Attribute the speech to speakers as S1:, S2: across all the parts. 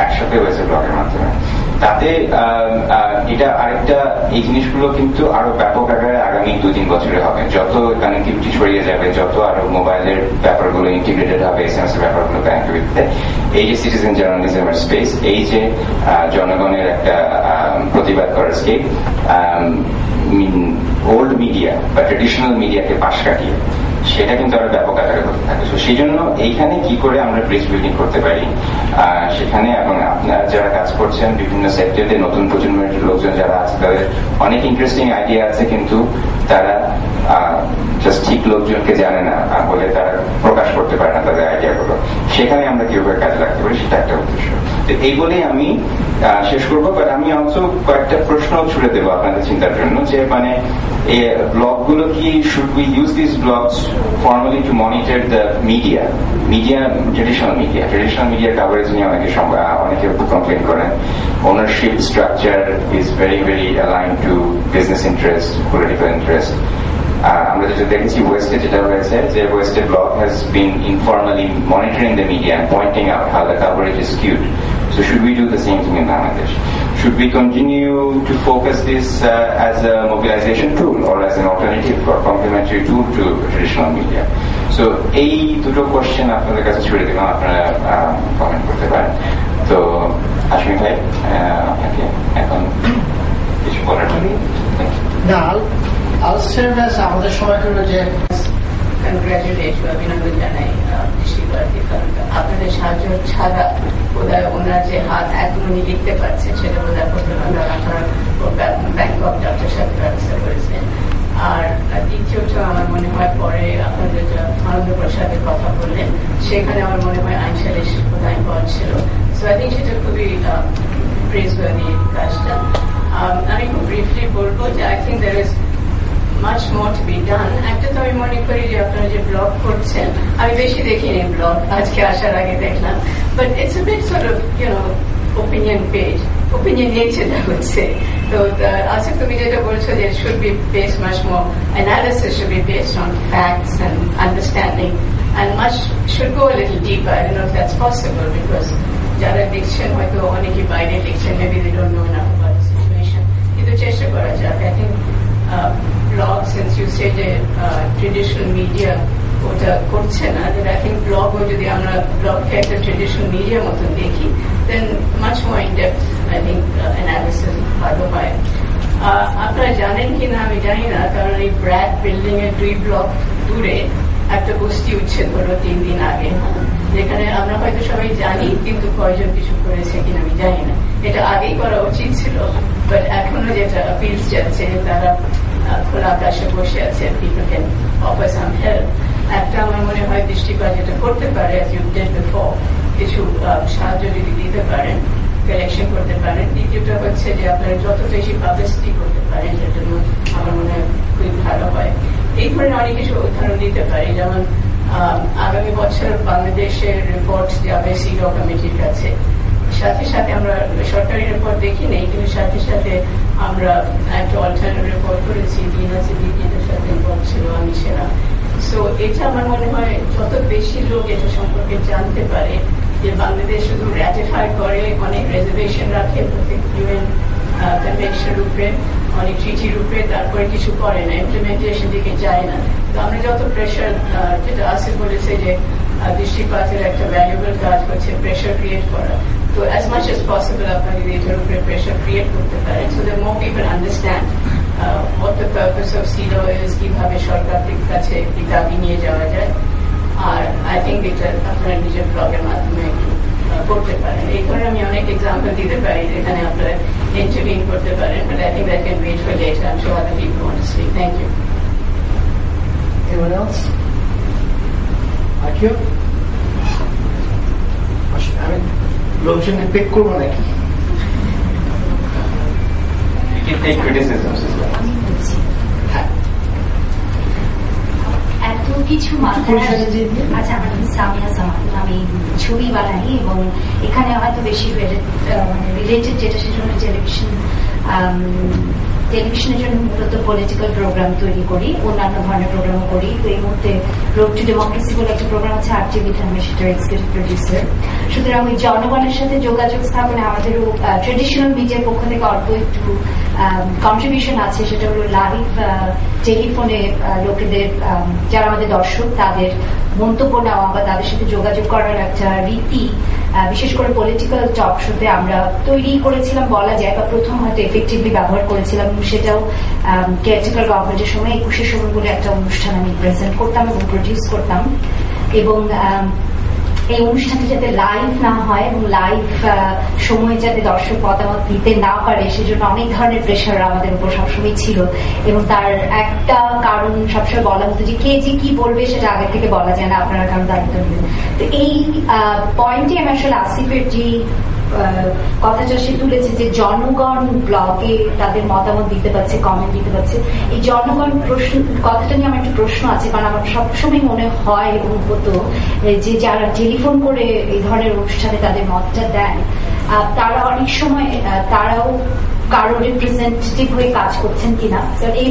S1: একসাথে হয়েছে ব্লগের মাধ্যমে। তাতে এটা আরেকটা, এই জিনিসগুলো কিন্তু আরো ব্যাপক আকারে আগামী 2-3 বছরে হবে। যত কানেক্টিভিটি ছড়িয়ে যাবে, যত আরো মোবাইলের ব্যাপারগুলো ইন্টিগ্রেটেড হবে, এসএমএস এর ব্যাপারগুলো কানেক্টিভিটিতে, এই যে সিটিজেন জার্নালিজমের স্পেস, এই যে জনগণের একটা প্রতিবাদ করার স্কেপ, ওল্ড মিডিয়া বা ট্রেডিশনাল মিডিয়াকে পাশ কাটিয়ে সেটা কিন্তু আরো ব্যাপক আকারে হতে থাকে। তো সেই জন্য এইখানে কি করে আমরা ব্রিজ বিল্ডিং করতে পারি সেখানে, এবং আপনারা যারা কাজ করছেন বিভিন্ন সেক্টরে, নতুন প্রজন্মের লোকজন যারা আছে, তাদের অনেক ইন্টারেস্টিং আইডিয়া আছে, কিন্তু তারা জাস্ট ঠিক লোকজনকে জানে না বলে তারা প্রকাশ করতে পারে না তাদের আইডিয়া গুলো। সেখানে আমরা কিভাবে কাজে লাগতে পারি সেটা একটা উদ্দেশ্য। তো এই বলেই আমি শেষ করবো। বাট আমি অলসো কয়েকটা প্রশ্ন ছুড়ে দেবো আপনাদের চিন্তার জন্য, যে মানে এই ব্লগ গুলো কি, should we use this blogs formally to monitor the media, traditional media coverage নিয়ে অনেকে কমপ্লেন করেন। Ownership structure is very aligned to business interest, political interest. আমরা যেটা দেখেছি ওয়েস্টে যেটা হয়েছে, যে ওয়েস্টে blog has been informally monitoring the media and pointing out how the coverage is skewed. So should we do the same thing in Bangladesh? Should we continue to focus this as a mobilization tool or as an alternative or complementary tool to traditional media? So এই দুটো question আপনাদের কাছে ছুড়ে দিলাম, আপনারা comment করতে পারেন। তো হাশমি ভাই, আপনাকে এখন কিছু বলার জন্য
S2: আমাদের সময় হলো যে
S3: কনগ্রাচুলেট বা অভিনন্দন জানাই দৃষ্টিকরকে, কারণ আপনাদের সাহায্য ছাড়া বোধহয় ওনার যে হাত এখনো উনি লিখতে পারছেন সেটা বোধহয় করতে পারবেন, আপনার ব্যাংকক ডক্টর সাথে ব্যবস্থা করেছেন। আর দ্বিতীয়ত আমার মনে হয় পরে আপনাদের আনন্দ প্রসাদের কথা বললেন, সেখানে আমার মনে হয় আইন সালিশ বোধহয় ইনভলভ ছিল। সো আই থিঙ্ক সেটা খুবই প্রেজওয়ার্দি কাজটা। আমি খুব ব্রিফলি বলবো যে I think there is much more to be done. একটা তো আমি মনে করি যে আপনারা যে ব্লগ করছেন, আমি বেশি দেখিনি ব্লগ, আজকে আসার আগে দেখলাম, but it's a bit sort of, you know, opinionated, I would say. So Asif, তুমি যেটা বলছো যে it should be based much more, analysis should be based on facts and understanding, and much should go a little deeper. I don't know if that's possible, because যারা লিখছেন হয়তো অনেকে বাইরে লিখছেন, maybe they don't know enough about the situation, কিন্তু চেষ্টা করা যাবে। I think blog, since you say the traditional media ওটা করছে না, that I think blog ও যদি আমরা blogকে একটা traditional media মতন দেখি, then much more in depth I think analysis ভালো হয়। আপনারা জানেন কিনা আমি জানি না, কারণ এই ব্র্যাক বিল্ডিং এর 2 ব্লক দূরে একটা বস্তি উচ্ছেদ হলো 3 দিন আগে, যেখানে আমরা হয়তো সবাই জানি, কিন্তু কয়জন কিছু করেছে কিনা আমি জানি না। এটা আগেই করা উচিত ছিল, বাট এখনো যেটা অ্যাপিলস যাচ্ছে, তারা খোলা আকাশে বসে আছে, people can offer some help. একটা আমার মনে হয় দৃষ্টিকোণ যেটা করতে পারে, as you did before, কিছু সাহায্য যদি দিতে পারেন, কালেকশন করতে পারেন। দ্বিতীয়টা হচ্ছে যে আপনারা যত বেশি পাবলিসিটি করতে পারেন, সেটার জন্য আমার মনে হয় খুবই ভালো হয়। এই ধরনের অনেক কিছু উদাহরণ দিতে পারি, যেমন আগামী বছর বাংলাদেশের রিপোর্ট যাবে সিডো কমিটির কাছে, সাথে সাথে আমরা সরকারি রিপোর্ট দেখি নেই, কিন্তু সাথে সাথে আমরা একটা অল্টারনেটিভ রিপোর্ট করেছি, দিনের সাথে রিপোর্ট ছিল আমি সেরা। সো এটা আমার মনে হয় যত বেশি লোক এটা সম্পর্কে জানতে পারে, যে বাংলাদেশ শুধু র্যাটিফাই করে, অনেক রিজার্ভেশন রাখে প্রত্যেক ইউএন কনভেনশনের উপরে, অনেক ট্রিটির উপরে, তারপরে কিছু করে না, ইমপ্লিমেন্টেশন দিকে যায় না। তো আমরা যত প্রেশার, যেটা আসিফ বলেছে যে দৃষ্টিপাতের একটা ভ্যালুয়েবল কাজ হচ্ছে প্রেশার ক্রিয়েট করা, তো as much as possible আপনারা যদি এটার উপরে প্রেশার ক্রিয়েট করতে পারেন, so that more people understand what the purpose of CEDAW is, কিভাবে সরকারের কাছে দাবি নিয়ে যাওয়া যায়। আর আই থিঙ্ক এটা আপনারা নিজের ব্লগের মাধ্যমে করতে পারেন। এই ধরনের আমি অনেক এক্সাম্পল দিতে পারি যেখানে আপনারা ইন্টারভিউ করতে পারেন, but I think that can wait for later. I'm sure other people want to speak. Thank you.
S2: Anyone else? Akio? আমি লোকজনকে পিক করবো নাকি?
S4: এত কিছু মাথায়, আচ্ছা আমার নাম সামিয়া জামান, আমি ছবি বানাই এবং এখানে হয়তো বেশি রিলেটেড যেটা সেটা হলো টেলিভিশন টেলিভিশনের জন্য মূলত পলিটিক্যাল প্রোগ্রাম তৈরি করি, অন্যান্য ধরনের প্রোগ্রামও করি। তো এই মুহূর্তে রোড টু ডেমোক্রেসি বলে একটা প্রোগ্রাম আছে RTVতে, আমি সেটার এক্সিকিউটিভ প্রডিউসার। সুতরাং ওই জনগণের সাথে যোগাযোগ স্থাপনে আমাদেরও ট্রেডিশনাল মিডিয়ার পক্ষ থেকে অল্প একটু কন্ট্রিবিউশন আছে। সেটা হলো লাইভ টেলিফোনে লোকেদের, যারা আমাদের দর্শক, তাদের মন্তব্য নেওয়া বা তাদের সাথে যোগাযোগ করার একটা রীতি, বিশেষ করে পলিটিক্যাল টক শোতে আমরা তৈরি করেছিলাম বলা যায়, বা প্রথম হয়তো এফেক্টিভলি ব্যবহার করেছিলাম। সেটাও কেয়ারটেকার গভর্নমেন্টের সময় 21শে সময় বলে একটা অনুষ্ঠান আমি প্রেজেন্ট করতাম এবং প্রডিউস করতাম। এবং এই অনুষ্ঠানটি যাতে লাইভ না হয় এবং লাইভ সময়ে যাতে দর্শক মতামত দিতে না পারে, সেজন্য অনেক ধরনের প্রেশার আমাদের উপর সবসময় ছিল। এবং তার একটা কারণ সবসময় বলা হতো যে কে যে কি বলবে সেটা আগে থেকে বলা যায় না, আপনারা কারণ দায়িত্ব নেবেন। তো এই পয়েন্টে আমি আসলে আসিফের যে কথাটা সে তুলেছে যে জনগণ ব্লগে তাদের মতামত দিতে পারছে, কমেন্ট দিতে পারছে, এই জনগণ প্রশ্ন কথাটা নিয়ে আমার একটু প্রশ্ন আছে। কারণ আমার সবসময় মনে হয় এবং হতো যে যারা টেলিফোন করে এই ধরনের অনুষ্ঠানে তাদের মতটা দেন, তারা অনেক সময় তারাও কারো রিপ্রেজেন্টেটিভ হয়ে কাজ করছেন কিনা। এই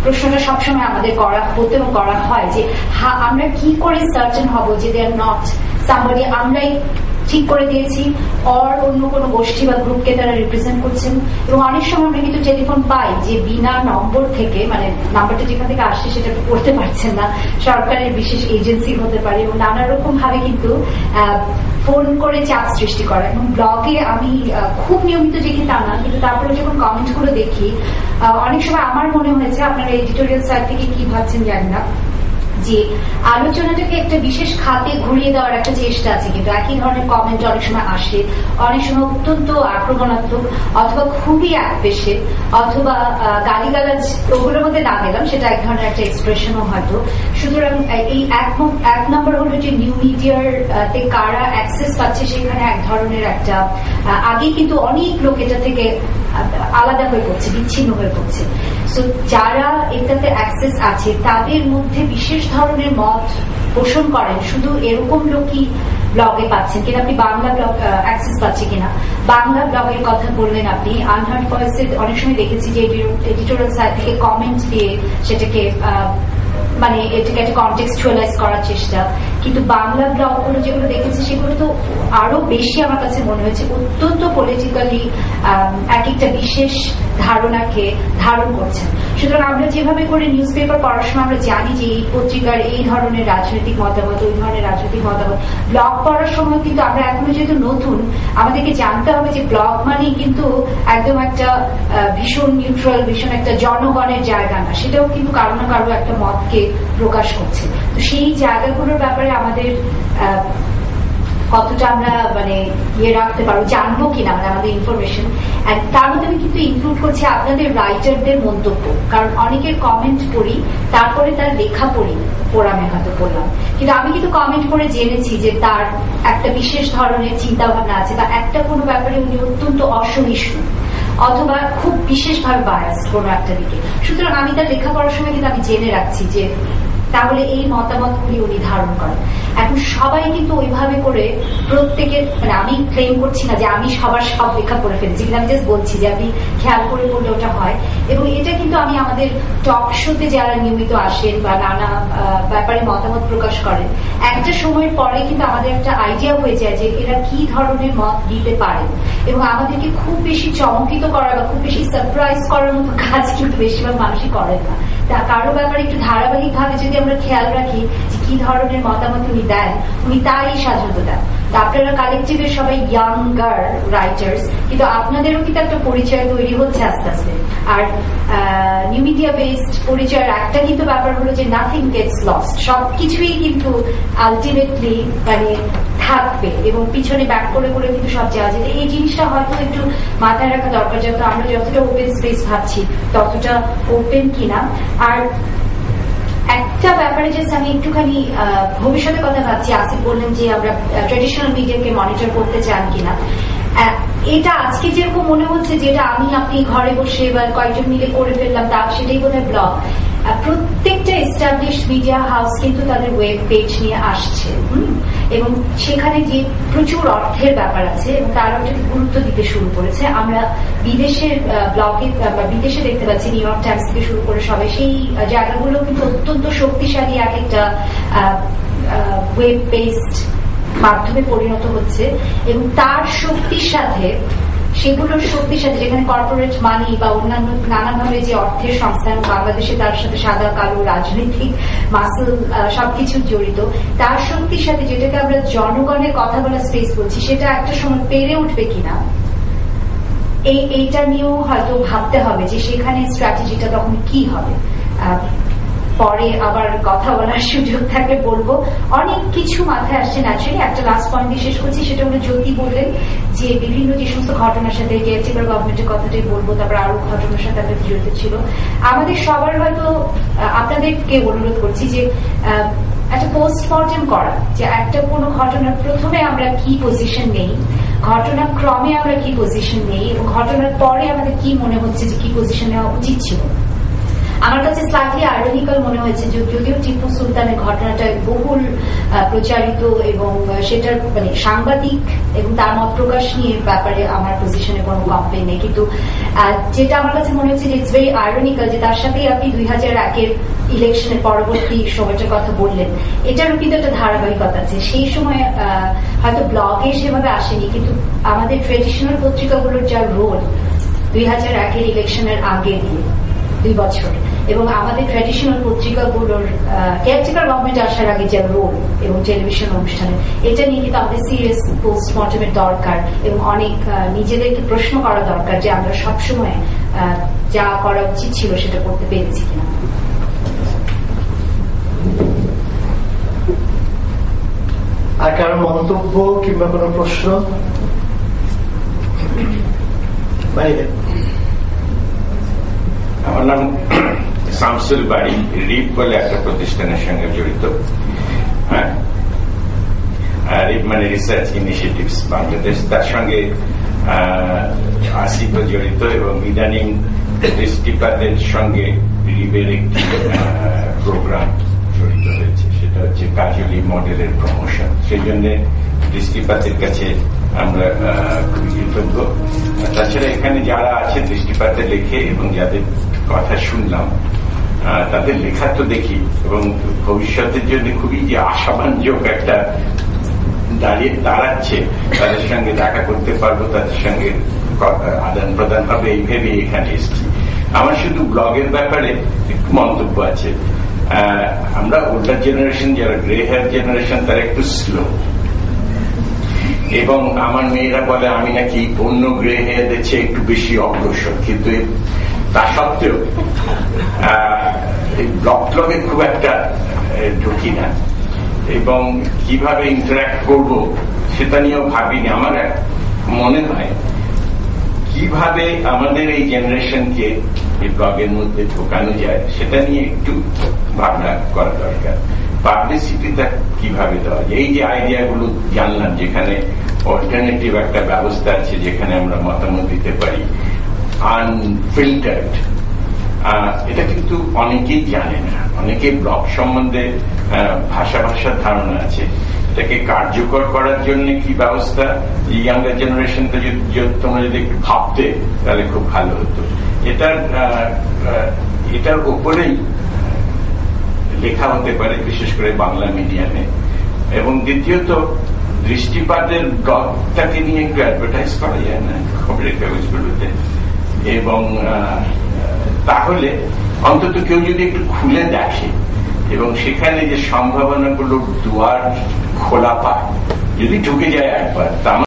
S4: প্রশ্নটা সবসময় আমাদের করা হতো এবং করা হয় যে আমরা কি করে সার্টেন হব যে দে আর নট সামবডি আমরাই ঠিক করে দিয়েছি আর অন্য কোনো গোষ্ঠী বা গ্রুপকে তারা রিপ্রেজেন্ট করছেন। এবং অনেক সময় আমরা কিন্তু টেলিফোন পাই যে বিনা নম্বর থেকে, মানে নাম্বারটা যেখান থেকে আসছে সেটা করতে পারছেন না, সরকারের বিশেষ এজেন্সি হতে পারে, এবং নানা রকম ভাবে কিন্তু ফোন করে চাপ সৃষ্টি করা। এবং ব্লগে আমি খুব নিয়মিত দেখি তা না, কিন্তু তারপরে যখন কমেন্ট গুলো দেখি অনেক সময় আমার মনে হয়েছে, আপনারা এডিটোরিয়াল সাইড থেকে কি ভাবছেন জানি না, যে আলোচনাটাকে একটা বিশেষ খাতে ঘুরিয়ে দেওয়ার একটা চেষ্টা আছে। কিন্তু একই ধরনের কমেন্ট অনেক সময় আসে, অনেক সময় অত্যন্ত আক্রমণাত্মক অথবা খুবই একপেশে অথবা গালিগালাজ, ওগুলোর মধ্যে না গেলাম, সেটা এক ধরনের একটা এক্সপ্রেশনও হয়তো। সুতরাং এই এক নম্বর হলো যে নিউ মিডিয়ার তে কারা অ্যাক্সেস পাচ্ছে, সেখানে এক ধরনের একটা আগে কিন্তু অনেক লোক এটা থেকে আলাদা হয়ে পড়ছে, বিচ্ছিন্ন হয়ে পড়ছে। সো যারা এটাতে অ্যাক্সেস আছে তাদের মধ্যে বিশেষ ধরনের মত পোষণ করেন শুধু এরকম লোকই ব্লগে পাচ্ছেন কিনা, আপনি বাংলা ব্লগ অ্যাক্সেস পাচ্ছে কিনা। বাংলা ব্লগের কথা বললেন আপনি, আনহার্ড ভয়েসের অনেক সময় দেখেছি যে এডিটোরিয়াল সাইড থেকে কমেন্ট দিয়ে সেটাকে মানে এটাকে একটা কনটেক্সচুয়ালাইজ করার চেষ্টা। কিন্তু বাংলা ব্লগগুলো যেগুলো দেখেছি সেগুলো তো আরো বেশি আমার কাছে মনে হয়েছে অত্যন্ত পলিটিক্যালি এক একটা বিশেষ ধারণাকে ধারণ করছেন। সুতরাং আমরা যেভাবে করে নিউজ পেপার পড়ার সময় আমরা জানি যে এই পত্রিকার এই ধরনের রাজনৈতিক মতামত, ওই ধরনের রাজনৈতিক মতামত, ব্লগ পড়ার সময় কিন্তু আমরা এখনো যেহেতু নতুন, আমাদেরকে জানতে হবে যে ব্লগ মানেই কিন্তু একদম একটা ভীষণ নিউট্রাল, ভীষণ একটা জনগণের জায়গা না, সেটাও কিন্তু কারো না কারো একটা মতকে প্রকাশ করছে। তো সেই জায়গাগুলোর ব্যাপারে আমাদের কতটা আমরা মানে রাখতে পারবো, জানবো কিনা মানে আমাদের ইনফরমেশন। তার মধ্যে আমি কিন্তু ইনক্লুড করছি আপনাদের রাইটারদের মন্তব্য, কারণ অনেকের কমেন্ট পড়ি, তারপরে তার লেখা পড়ামে হয়তো পড়লাম, কিন্তু আমি কিন্তু কমেন্ট করে জেনেছি যে তার একটা বিশেষ ধরনের চিন্তা ভাবনা আছে, বা একটা কোনো ব্যাপারে উনি অত্যন্ত অসহিষ্ণু অথবা খুব বিশেষভাবে বায়াসড কোনো একটা দিকে। সুতরাং আমি তার লেখাপড়ার সময় কিন্তু আমি জেনে রাখছি যে তাহলে এই মতামতগুলি উনি ধারণ করেন। এখন সবাই কিন্তু ওইভাবে করে প্রত্যেকের, মানে আমি ক্লেম করছি না যে আমি সবার সব লেখা পড়ে ফেলেছি, কিন্তু আমি জাস্ট বলছি যে আপনি খেয়াল করে পড়লে ওটা হয়। এবং এটা কিন্তু আমি আমাদের টক শোতে যারা নিয়মিত আসেন বা নানা ব্যাপারে মতামত প্রকাশ করেন, একটা সময়ের পরে কিন্তু আমাদের একটা আইডিয়া হয়ে যায় যে এরা কি ধরনের মত দিতে পারেন, এবং আমাদেরকে খুব বেশি চমকিত করা বা খুব বেশি সারপ্রাইজ করার মতো কাজ কিন্তু বেশিরভাগ মানুষই করেন না। তা কারো ব্যাপারে একটু ধারাবাহিক ভাবে যদি আমরা খেয়াল রাখি যে কি ধরনের মতামত উনি দেন, উনি তাই সাধারণত দেন। আপনারা কালেকটিভের সবাই ইয়াঙ্গার রাইটার্স, কিন্তু আপনাদেরও কিন্তু একটা পরিচয় তৈরি হচ্ছে আস্তে আস্তে। আর নিউ মিডিয়া বেসড পরিচয়ের একটা কিন্তু ব্যাপার হলো যে নাথিং গেটস লস্ট, সবকিছুই কিন্তু আলটিমেটলি মানে থাকবে এবং পিছনে ব্যাক করে করে কিন্তু সব যাওয়া যায়। এই জিনিসটা হয়তো একটু মাথায় রাখা দরকার, যাতে আমরা যতটা ওপেন স্পেস ভাবছি ততটা ওপেন কিনা। আর একটা ব্যাপারে জাস্ট আমি একটুখানি ভবিষ্যতের কথা ভাবছি। আসিফ বললেন যে আমরা ট্রেডিশনাল মিডিয়াকে মনিটর করতে চান কিনা। এটা আজকে যেরকম মনে হচ্ছে যেটা আমি আপনি ঘরে বসে বা কয়েকজন মিলে করে ফেললাম, তা সেটাই বোধহয় ব্লগ। প্রত্যেকটা এস্টাবলিশ মিডিয়া হাউস কিন্তু তাদের ওয়েব পেজ নিয়ে আসছে এবং সেখানে যে প্রচুর অর্থের ব্যাপার আছে এবং তারা ওটাকে গুরুত্ব দিতে শুরু করেছে। আমরা বিদেশের ব্লগে বা বিদেশে দেখতে পাচ্ছি, নিউ ইয়র্ক টাইমস থেকে শুরু করে সবাই সেই জায়গাগুলো কিন্তু অত্যন্ত শক্তিশালী এক একটা ওয়েব বেসড মাধ্যমে পরিণত হচ্ছে এবং তার শক্তির সাথে সেগুলোর শক্তির সাথে যেখানে কর্পোরেট মানি বা অন্যান্য নানাভাবে যে অর্থের সংস্থান বাংলাদেশে তার সাথে সাদা কালো রাজনৈতিক মাসল সবকিছু জড়িত, তার শক্তির সাথে যেটাকে আমরা জনগণের কথা বলা স্পেস বলছি সেটা একটা সময় পেরে উঠবে কিনা এইটা নিয়েও হয়তো ভাবতে হবে যে সেখানে স্ট্র্যাটেজিটা তখন কি হবে। পরে আবার কথা বলার সুযোগ থাকলে বলবো। অনেক কিছু মাথায় আসছে ন্যাচারালি। একটা লাস্ট পয়েন্ট দিয়ে শেষ করছি, সেটা হলো জ্যোতি বললেন যে বিভিন্ন যে সমস্ত ঘটনার সাথে কেয়ারটেকার গভর্নমেন্টের কথাটাই বলবো, তারপর আরো ঘটনার সাথে আমাদের জড়িত ছিল। আমাদের সবার হয়তো আপনাদেরকে অনুরোধ করছি যে একটা পোস্টমর্টেম করা, যে একটা কোনো ঘটনার প্রথমে আমরা কি পজিশন নেই, ঘটনা ক্রমে আমরা কি পজিশন নেই এবং ঘটনার পরে আমাদের কি মনে হচ্ছে যে কি পজিশন নেওয়া উচিত ছিল। আমার কাছে স্লাইটলি আইরনিক্যাল মনে হয়েছে যদিও টিপু সুলতানের ঘটনাটা বহুল প্রচারিত এবং সেটার মানে সাংবাদিক এবং তার মত প্রকাশ নিয়ে ব্যাপারে আমার পজিশনে কোনো কমপ্লেন নেই, কিন্তু যেটা আমার কাছে মনে হচ্ছে যে ইটস ভেরি আইরনিক্যাল যে তার সাথেই আপনি 2001-এর ইলেকশনের পরবর্তী সময়টার কথা বললেন, এটারও কিন্তু একটা ধারাবাহিকতা আছে। সেই সময় হয়তো ব্লগে সেভাবে আসেনি, কিন্তু আমাদের ট্রেডিশনাল পত্রিকাগুলোর যা রোল 2001-এর ইলেকশনের আগে দিয়ে 2 বছর এবং আমাদের ট্র্যাডিশনাল পত্রিকাগুলোর কেয়ারটেকার গভর্নমেন্ট আসার আগে যে রোল এবং টেলিভিশন অনুষ্ঠানে, এটা নিয়ে কিন্তু আমাদের সিরিয়াস পোস্টমর্টমের দরকার এবং অনেক নিজেদেরকে প্রশ্ন করা দরকার যে আমরা সবসময় যা করা উচিত ছিল সেটা করতে পেরেছি কিনা।
S2: আর কারো মন্তব্য কিংবা কোনো প্রশ্ন? বাইরে
S5: আমার নাম শামসুল বাড়ি, রিপ বলে একটা প্রতিষ্ঠানের সঙ্গে জড়িত। হ্যাঁ, রিপ মানে রিসার্চ ইনিশিয়েটিভস বাংলাদেশ, তার সঙ্গে আসিফ জড়িত এবং ইদানিং দৃষ্টিপাতের সঙ্গে রিপের একটি প্রোগ্রাম জড়িত হয়েছে, সেটা হচ্ছে কাজলি মডেলের প্রমোশন। সেই জন্য দৃষ্টিপাতের কাছে আমরা খুবই কৃতজ্ঞ। তাছাড়া এখানে যারা আছে দৃষ্টিপাতে লেখে এবং যাদের কথা শুনলাম তাদের লেখা তো দেখি এবং ভবিষ্যতের জন্য খুবই যে আশাবাঞ্জক একটা দাঁড়াচ্ছে, তাদের সঙ্গে দেখা করতে পারবো, তাদের সঙ্গে আদান প্রদান হবে, এই ভেবে এখানে এসেছি। আমার শুধু ব্লগের ব্যাপারে একটু মন্তব্য আছে। আমরা ওল্ডার জেনারেশন, যারা গ্রে হেয়ার জেনারেশন, তারা একটু স্লো এবং আমার মেয়েরা বলে আমি নাকি অন্য গ্রে হেয়ারদের চেয়ে একটু বেশি অগ্রসর, কিন্তু তা সত্ত্বেও ব্লগে খুব একটা ঢুকি না এবং কিভাবে ইন্টারাক্ট করব সেটা নিয়েও ভাবিনি। আমার মনে হয় কিভাবে আমাদের এই জেনারেশনকে এই ব্লগের মধ্যে ঢোকানো যায় সেটা নিয়ে একটু ভাবনা করা দরকার। পাবলিসিটিটা কিভাবে দেওয়া যায়, এই যে আইডিয়াগুলো জানলাম যেখানে অল্টারনেটিভ একটা ব্যবস্থা আছে যেখানে আমরা মতামত দিতে পারি আনফিল্টার্ড, এটা কিন্তু অনেকেই জানে না। অনেকে ব্লগ সম্বন্ধে ভাষার ধারণা আছে, এটাকে কার্যকর করার জন্য কি ব্যবস্থা ইয়াঙ্গার জেনারেশনটা তোমরা যদি একটু ভাবতে তাহলে খুব ভালো হতো। এটার উপরেই লেখা হতে পারে, বিশেষ করে বাংলা মিডিয়ামে। এবং দ্বিতীয়ত দৃষ্টিপাতের ব্লগটাকে নিয়ে একটু অ্যাডভার্টাইজ করা যায় না খবরের কাগজগুলোতে, এবং তাহলে অন্তত কেউ যদি একটু খুলে দেখে এবং সেখানে যে সম্ভাবনাগুলোর দুয়ার খোলা পায়, যদি ঢুকে যায় একবার, তা